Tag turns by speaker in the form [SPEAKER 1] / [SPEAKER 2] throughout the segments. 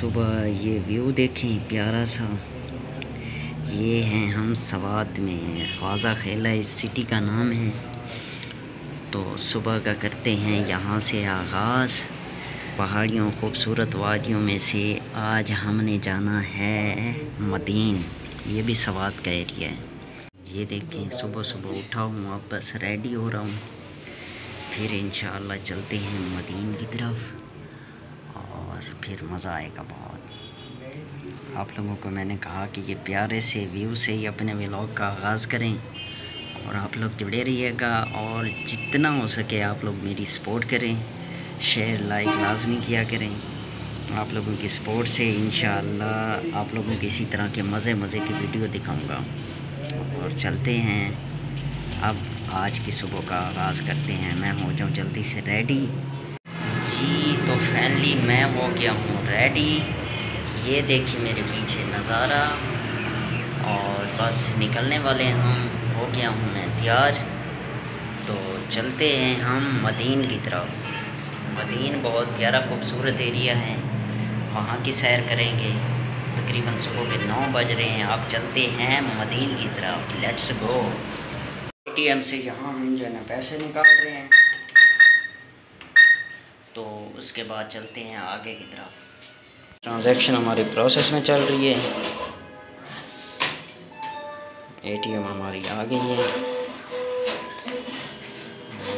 [SPEAKER 1] सुबह ये व्यू देखें प्यारा सा। ये हैं हम सवात में, ख्वाजा खेला इस सिटी का नाम है। तो सुबह का करते हैं यहाँ से आगाज़। पहाड़ियों खूबसूरत वादियों में से आज हमने जाना है मदीन। ये भी सवात का एरिया है। ये देखें सुबह सुबह उठा हूँ, अब बस रेडी हो रहा हूँ, फिर इंशाअल्लाह चलते हैं मदीन की तरफ और फिर मज़ा आएगा बहुत। आप लोगों को मैंने कहा कि ये प्यारे से व्यू से ही अपने व्लॉग का आगाज़ करें और आप लोग जुड़े रहिएगा और जितना हो सके आप लोग मेरी सपोर्ट करें, शेयर लाइक लाजमी किया करें। आप लोगों की सपोर्ट से इंशाअल्लाह आप लोगों को इसी तरह के मज़े की वीडियो दिखाऊंगा। और चलते हैं, अब आज की सुबह का आगाज़ करते हैं। मैं हो जाऊँ जल्दी से रेडी जी। तो फाइनली मैं हो गया हूँ रेडी। ये देखिए मेरे पीछे नज़ारा और बस निकलने वाले हम। हो गया हूँ मैं तैयार। तो चलते हैं हम मदीन की तरफ। मदीन बहुत प्यारा खूबसूरत एरिया है, वहाँ की सैर करेंगे। तकरीबन सुबह के 9 बज रहे हैं। आप चलते हैं मदीन की तरफ, लेट्स गो। ATM से यहाँ हम जो है ना पैसे निकाल रहे हैं, तो उसके बाद चलते हैं आगे की तरफ। ट्रांजैक्शन हमारी प्रोसेस में चल रही है। ATM हमारी आ गई है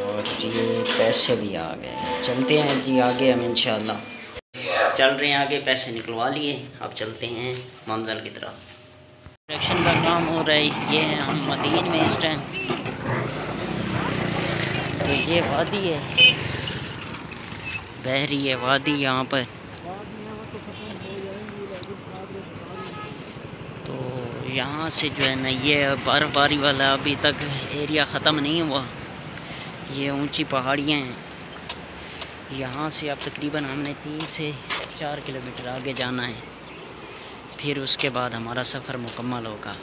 [SPEAKER 1] और ये पैसे भी आ गए। चलते हैं जी आगे हम इंशाल्लाह। चल रहे हैं आगे, पैसे निकलवा लिए, अब चलते हैं मंजिल की तरफ। कंस्ट्रक्शन का काम हो रहा है। ये है हम मदीन में इस टाइम। तो ये वादी है, बह रही है वादी यहाँ पर। तो यहाँ से जो है ना ये बर्फबारी वाला अभी तक एरिया ख़त्म नहीं हुआ। ये ऊंची पहाड़ियाँ हैं। यहाँ से अब तकरीबन हमने 3 से 4 किलोमीटर आगे जाना है, फिर उसके बाद हमारा सफ़र मुकम्मल होगा।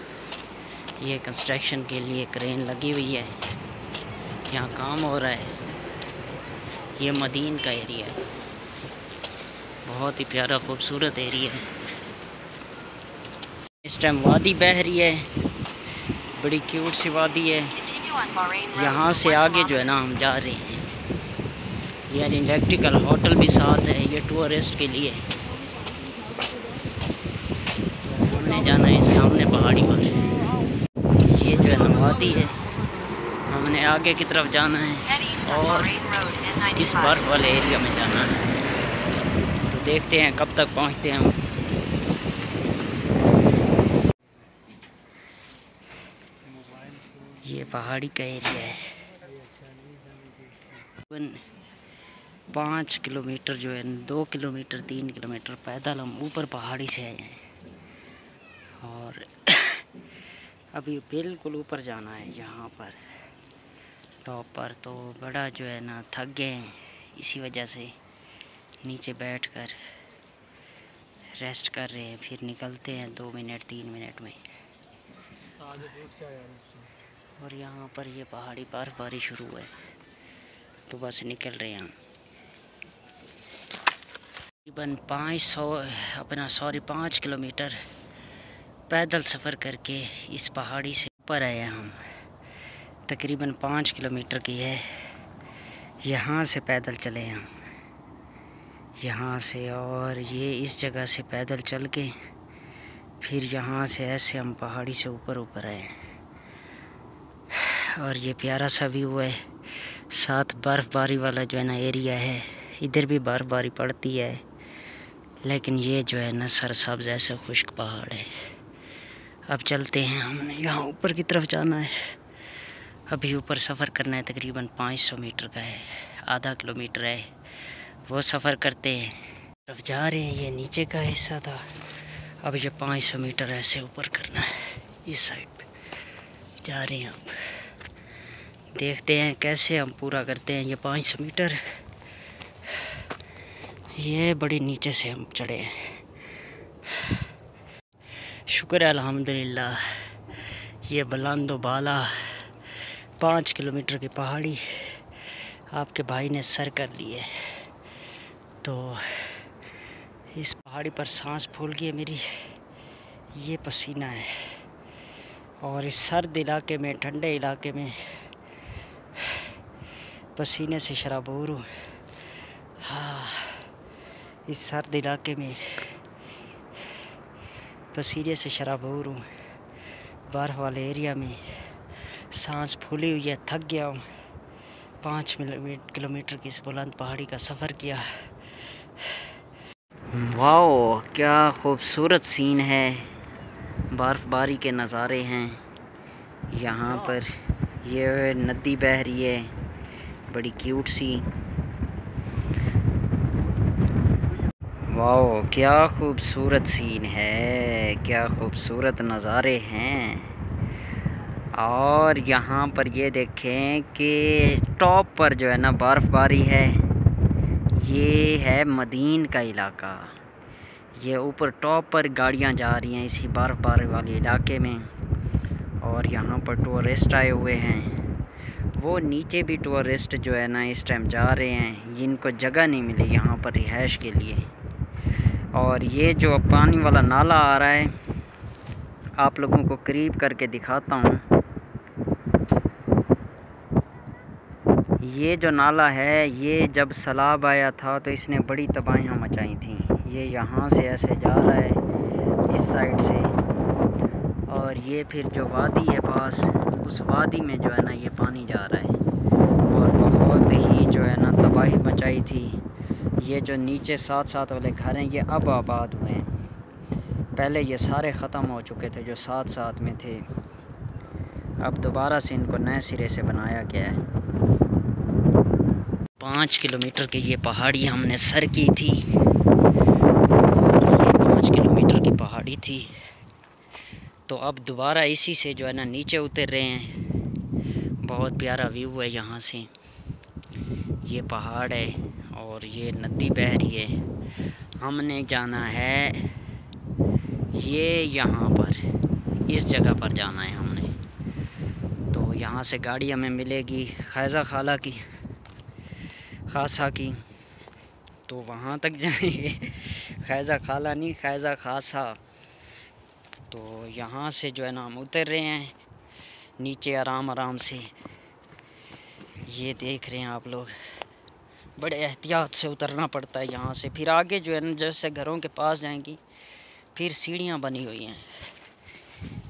[SPEAKER 1] ये कंस्ट्रक्शन के लिए क्रेन लगी हुई है, यहाँ काम हो रहा है। ये मदीन का एरिया है, बहुत ही प्यारा खूबसूरत एरिया है। इस टाइम वादी बह रही है, बड़ी क्यूट सी वादी है। यहाँ से आगे जो है ना हम जा रहे हैं। ये इलेक्ट्रिकल होटल भी साथ है, ये टूरिस्ट के लिए। हमने जाना है सामने पहाड़ी पर। ये जो है ना वादी है, हमने आगे की तरफ जाना है और इस बर्फ़ वाले एरिया में जाना है। तो देखते हैं कब तक पहुंचते हैं हम। ये पहाड़ी का एरिया है। 5 किलोमीटर जो है, 2 किलोमीटर 3 किलोमीटर पैदल हम ऊपर पहाड़ी से आए हैं और अभी बिल्कुल ऊपर जाना है। यहाँ पर टॉप पर तो बड़ा जो है ना थक गए हैं, इसी वजह से नीचे बैठकर रेस्ट कर रहे हैं। फिर निकलते हैं 2 मिनट 3 मिनट में। और यहाँ पर ये पहाड़ी बर्फबारी शुरू है, तो बस निकल रहे हैं हम। तकरीबन 5 किलोमीटर पैदल सफ़र करके इस पहाड़ी से ऊपर आए हैं हम। तकरीबन 5 किलोमीटर की है। यहाँ से पैदल चले हम, यहाँ से, और ये इस जगह से पैदल चल के फिर यहाँ से ऐसे हम पहाड़ी से ऊपर आए। और ये प्यारा सा व्यू है, साथ बर्फ़बारी वाला जो है ना एरिया है। इधर भी बर्फ़बारी पड़ती है, लेकिन ये जो है ना सरसब्ज़ ऐसा खुश्क पहाड़ है। अब चलते हैं, हमने यहाँ ऊपर की तरफ जाना है। अभी ऊपर सफ़र करना है, तकरीबन 500 मीटर का है, आधा किलोमीटर है। वो सफ़र करते हैं, तरफ जा रहे हैं। ये नीचे का हिस्सा था, अब ये 500 मीटर ऐसे ऊपर करना है। इस साइड पे जा रहे हैं। अब देखते हैं कैसे हम पूरा करते हैं ये 500 मीटर। ये बड़ी नीचे से हम चढ़े हैं, शुक्र है अल्हम्दुलिल्लाह। ये बुलंदो बाला 5 किलोमीटर की पहाड़ी आपके भाई ने सर कर ली है। तो इस पहाड़ी पर सांस फूल गई है मेरी। ये पसीना है। और इस सर्द इलाके में, ठंडे इलाके में पसीने से शराबोर हूँ। हाँ, इस सर्द इलाके में पसीने से शराबोर हूँ। बर्फ़ वाले एरिया में सांस फूली हुई है, थक गया हूँ। 5 किलोमीटर की इस बुलंद पहाड़ी का सफ़र किया। वाओ, क्या खूबसूरत सीन है। बर्फ़बारी के नज़ारे हैं यहाँ पर। ये नदी बह रही है, बड़ी क्यूट सी। वाओ, क्या खूबसूरत सीन है, क्या खूबसूरत नज़ारे हैं। और यहाँ पर ये देखें कि टॉप पर जो है ना बर्फ़बारी है। ये है मदीन का इलाका। ये ऊपर टॉप पर गाड़ियाँ जा रही हैं इसी बर्फ़बारी वाले इलाके में। और यहाँ पर टूरिस्ट आए हुए हैं। वो नीचे भी टूरिस्ट जो है ना इस टाइम जा रहे हैं, जिनको जगह नहीं मिली यहाँ पर रिहाइश के लिए। और ये जो पानी वाला नाला आ रहा है, आप लोगों को करीब करके दिखाता हूँ। ये जो नाला है, ये जब सैलाब आया था तो इसने बड़ी तबाहियाँ मचाई थी। ये यहाँ से ऐसे जा रहा है इस साइड से, और ये फिर जो वादी है पास, उस वादी में जो है ना ये पानी जा रहा है। और बहुत ही जो है ना तबाही मचाई थी। ये जो नीचे साथ साथ वाले घर हैं, ये अब आबाद हुए हैं। पहले ये सारे ख़त्म हो चुके थे जो साथ साथ में थे। अब दोबारा से इनको नए सिरे से बनाया गया है। 5 किलोमीटर की ये पहाड़ी हमने सर की थी। ये 5 किलोमीटर की पहाड़ी थी। तो अब दोबारा इसी से जो है ना नीचे उतर रहे हैं। बहुत प्यारा व्यू है यहाँ से। ये पहाड़ है और ये नदी बह रही है। हमने जाना है ये यहाँ पर, इस जगह पर जाना है हमने। तो यहाँ से गाड़ी हमें मिलेगी ख़ैज़ा खाला की, खासा की। तो वहाँ तक जाएंगे। ख़ैज़ा खाला नहीं, ख़ैज़ा खासा। तो यहाँ से जो है ना हम उतर रहे हैं नीचे आराम आराम से। ये देख रहे हैं आप लोग, बड़े एहतियात से उतरना पड़ता है यहाँ से। फिर आगे जो है ना, जैसे घरों के पास जाएंगी, फिर सीढ़ियाँ बनी हुई हैं,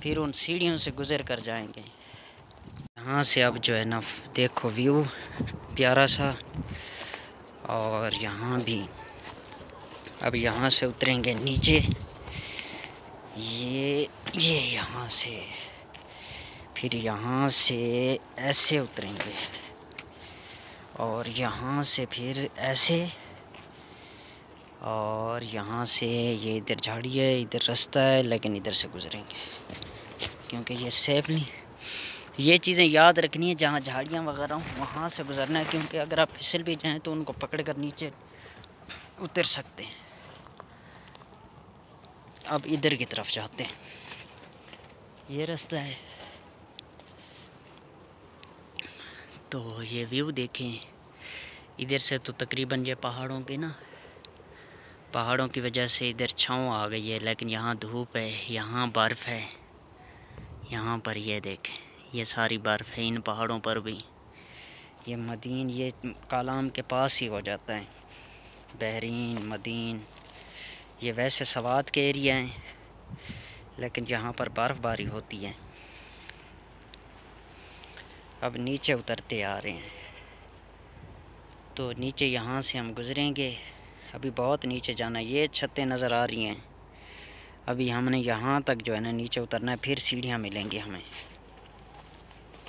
[SPEAKER 1] फिर उन सीढ़ियों से गुज़र कर जाएंगे। यहाँ से अब जो है ना देखो व्यू प्यारा सा। और यहाँ भी अब यहाँ से उतरेंगे नीचे। ये यहाँ से, फिर यहाँ से ऐसे उतरेंगे, और यहाँ से फिर ऐसे, और यहाँ से ये इधर झाड़ी है, इधर रास्ता है, लेकिन इधर से गुजरेंगे क्योंकि ये सेफ नहीं। ये चीज़ें याद रखनी है, जहाँ झाड़ियाँ वगैरह हों वहाँ से गुजरना है, क्योंकि अगर आप फिसल भी जाएँ तो उनको पकड़ कर नीचे उतर सकते हैं। अब इधर की तरफ जाते हैं, ये रास्ता है। तो ये व्यू देखें इधर से। तो तकरीबन ये पहाड़ों की वजह से इधर छाँव आ गई है, लेकिन यहाँ धूप है, यहाँ बर्फ़ है। यहाँ पर ये देखें, ये सारी बर्फ़ है इन पहाड़ों पर भी। ये मदीन, ये कालाम के पास ही हो जाता है, बहरीन मदीन। ये वैसे सवात के एरिया हैं, लेकिन यहाँ पर बर्फ़बारी होती है। अब नीचे उतरते आ रहे हैं, तो नीचे यहाँ से हम गुज़रेंगे। अभी बहुत नीचे जाना है। ये छतें नज़र आ रही हैं। अभी हमने यहाँ तक जो है ना नीचे उतरना है, फिर सीढ़ियाँ मिलेंगी हमें।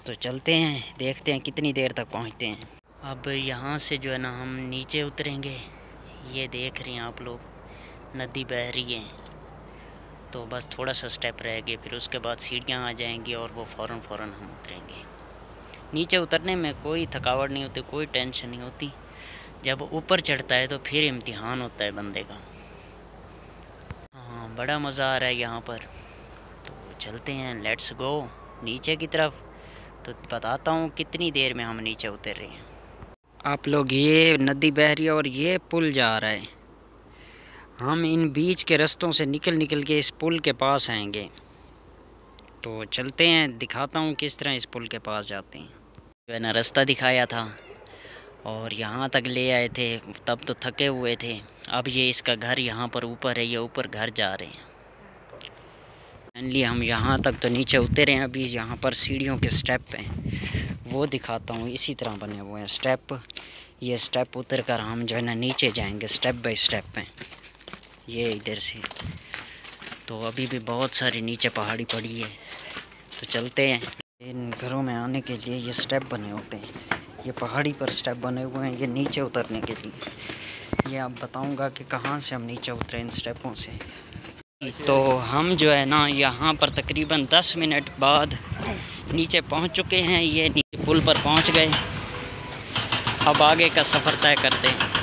[SPEAKER 1] तो चलते हैं, देखते हैं कितनी देर तक पहुँचते हैं। अब यहाँ से जो है ना हम नीचे उतरेंगे। ये देख रहे हैं आप लोग, नदी बह रही है। तो बस थोड़ा सा स्टेप रह गए, फिर उसके बाद सीढ़ियाँ आ जाएंगी और वो फ़ौरन हम उतरेंगे। नीचे उतरने में कोई थकावट नहीं होती, कोई टेंशन नहीं होती। जब ऊपर चढ़ता है तो फिर इम्तिहान होता है बंदे का। हाँ, बड़ा मज़ा आ रहा है यहाँ पर। तो चलते हैं, लेट्स गो नीचे की तरफ। तो बताता हूँ कितनी देर में हम नीचे उतर रहे हैं। आप लोग, ये नदी बह रही है और ये पुल जा रहा है, हम इन बीच के रास्तों से निकल के इस पुल के पास आएंगे। तो चलते हैं, दिखाता हूँ किस तरह इस पुल के पास जाते हैं। जो है ना रास्ता दिखाया था और यहाँ तक ले आए थे, तब तो थके हुए थे। अब ये इसका घर यहाँ पर ऊपर है, ये ऊपर घर जा रहे हैं। फाइनली हम यहाँ तक तो नीचे उतरे हैं। अभी यहाँ पर सीढ़ियों के स्टेप हैं, वो दिखाता हूँ। इसी तरह बने हुए हैं स्टेप। ये स्टेप उतर कर हम जो है ना नीचे जाएंगे, स्टेप बाय स्टेप हैं ये इधर से। तो अभी भी बहुत सारी नीचे पहाड़ी पड़ी है, तो चलते हैं। इन घरों में आने के लिए ये स्टेप बने होते हैं, ये पहाड़ी पर स्टेप बने हुए हैं ये नीचे उतरने के लिए। ये अब बताऊंगा कि कहाँ से हम नीचे उतरे इन स्टेपों से। तो हम जो है ना यहाँ पर तकरीबन 10 मिनट बाद नीचे पहुँच चुके हैं। ये नीचे पुल पर पहुँच गए। अब आगे का सफ़र तय करते हैं।